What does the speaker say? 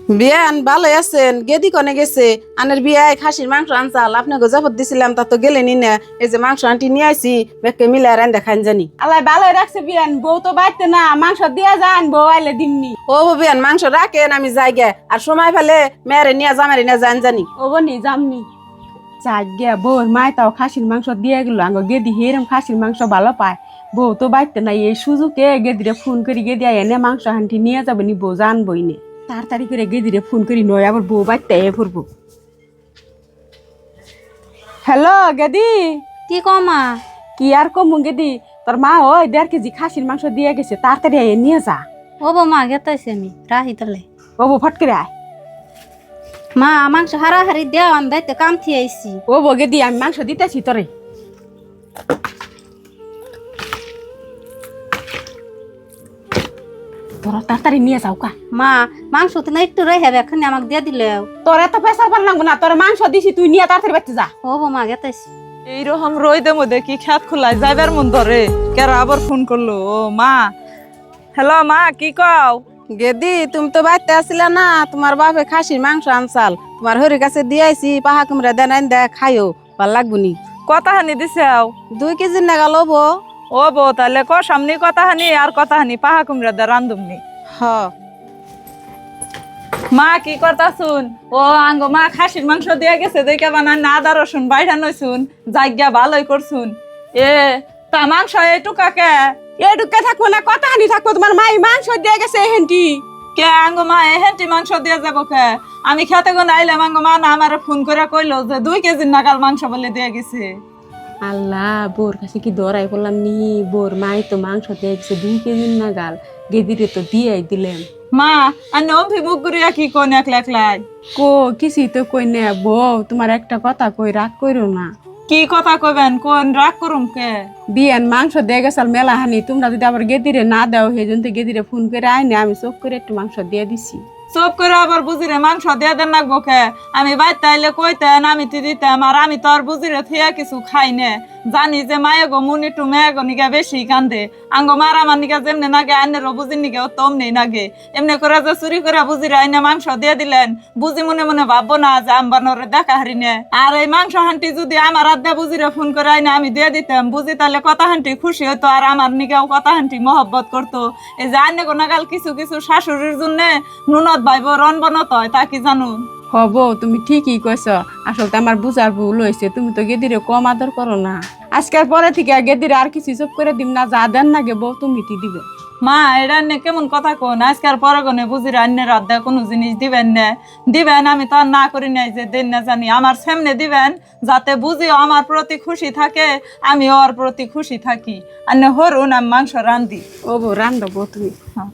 বিয়ান ভালো আছেন? গেদি কনে গেছে? আনের বিয়ায় খাসির মাংস আনচাল আপনাকে জাফর দিছিলাম, তা তো গেলেনি না। এই যে মাংস আনটি নিয়ে আইছি, বেকে মিলে রান দেখান জানি। আল্লাহ ভালোই রাখছে বিয়ান, বউ তো বাড়তে না, মাংস দিয়া যান, বউ আইলে দিমনি। ও বিয়ান মাংস রাখেন, আমি যাই গে। আর সময় ফেলে মেয়েরে নিয়ে জামারি না যান জানি। ও বনি জামনি চাক গিয়া বউর মায় তাও খাসির মাংস দিয়ে গেল। আঙ্গ গেদি হেরম খাসির মাংস ভালো পায়, বউ তো বাড়তে না। এই সুযোগে গেদিরে ফোন করি, গেদি এনে মাংস হান্টি নিয়ে যাবে নি, বউ জানবই নে। তাড়াতাড়ি করে গেদিরে ফোন করি, নয় আবার বউ বাড়তে এ পড়বো। হ্যালো গেদি। কি কমা? কি আর কমু গেদি, তোর মা ওই 1.5 কেজি খাসির মাংস দিয়ে গেছে, তাড়াতাড়ি এ নিয়ে যা। ও বৌমা গেতাইছি আমি রাহি তালে। ও বউ ফট করে আয়। মা মাংস হারাহারি দেও, আমি দাইতে কাম থি আইছি। ও বউ গেদি আমি মাংস দিতেছি তোরে। তোরা তাড়াতাড়ি নিয়ে যাও কা। মা মাংস তো না একটু রেহে এখানে আমাকে দিয়ে দিলেও। তোর এত পেশার পার লাগবো না, তোর মাংস দিছি, তুই নিয়ে তাড়াতাড়ি বাড়তে যা। ও বৌমা গেতাইছি। এইরকম রইদে মধ্যে কি খেত খোলাই যাইবার মন ধরে, কেরা আবার ফোন করলো। ও মা, হ্যালো মা, কি কও? গেদি তুমি তো বাড়তে আসিলা না, তোমার বাপে খাসির মাংস আনচাল, তোমার হরির কাছে দিয়ে আইছি। পাহা কুমড়া দেন আইন দে খাইও, ভাল লাগবো নি। কথা হানি দিছাও? 2 কেজির নাগা লবো। ও বো, তাহলে ক সামনে কথা হানি আর কথা হানি পাহা কুমড়া দে রান্ধুমনি। হ মা কি করতা শুন? ও আঙ্গ মা খাসির মাংস দিয়ে গেছে, দেখে বানান না আদা রসুন বাইরা নইছুন, জায়গা ভালোই করছুন। এ তা মাংস এটুকাকে এটুকে থাকবো না, কথা হানি থাকবো। তোমার মাই মাংস দিয়ে গেছে হেন্টি। কে আঙ্গ মা এহেন্টি মাংস দিয়ে যাবো কে? আমি খেতে গো আইলাম, আঙ্গ মা না আমার ফোন করে কইলো যে 2 কেজির নাগাল মাংস বলে দিয়ে গেছে। আল্লাহ, বোর কাছে কি দরাই করলাম নি? বোর মাই তো মাংস দিয়ে গেছে 2 কেজির নাগাল, গেদিরে তো দিয়ে দিলেন। মা আন্নে অভিমুখ করিয়া কি কোন একলাই কো কিছুই তো কই না। বউ তোমার একটা কথা কই, রাগ কইরো না। কি কথা কবেন? কোন রাগ করুম কে? বিয়ান মাংস দিয়ে গেছাল মেলা হানি, তোমরা যদি আবার গেদিরে না দাও, সেজন্য তো গেদিরে ফোন করে আইনে আমি চোখ করে একটু মাংস দিয়ে দিছি। সব করে আবার বুঝিরে মাংস দিয়ে দেন নাকবো কে? আমি বাইতে আইলে কইতেন, আমি তো দিতাম। আর আমি তো আর বুঝিরে থিয়া কিছু খাই নে, জানি যে মায়ে গো মুনি টু মেয়ে গো নিকা বেশি কান্দে। আঙ্গ মার আমার নিকা যেমনি নাগে আইনেরও বুঝির নিকে ও তমনি নাগে। এমনি করে যে চুরি করে বুঝিরে আইনে মাংস দিয়ে দিলেন, বুঝি মনে মনে ভাববো না যে আমবানোরে দেখা হারি নে। আর এই মাংস হান্টি যদি আমার আড্ডা বুঝিরে ফোন করে আইনে আমি দিয়ে দিতাম, বুঝি তাহলে কথা হান্টি খুশি হইতো, আর আমার নিকেও কথা হান্টি মহব্বত করতো। এই যে আইনে গো নাগাল কিছু কিছু শাশুড়ির জন্য নুনত ভাইব রন বনত হয়, তা কি জানো? হব, তুমি ঠিকই কইছ। আসলে আমার বুঝার ভুল হয়েছে, তুমি তো গেদিরে কম আদর করো না। আজকের পরে থেকে গেদিরে আর কিছু চুপ করে দিম না, যা দেন না গে বউ তুমি টি দিবে। মা এটা নে কেমন কথা কোন? আজকাল পরে গনে বুঝি রান্নে রাত দেয় কোনো জিনিস দিবেন না? দিবেন, আমি তো আর না করি নাই যে দেন না জানি। আমার সামনে দিবেন যাতে বুঝিও আমার প্রতি খুশি থাকে, আমি ওর প্রতি খুশি থাকি। আর হরুন আমি মাংস রান্ধি। ও বউ রান্ধব তুমি। হ্যাঁ।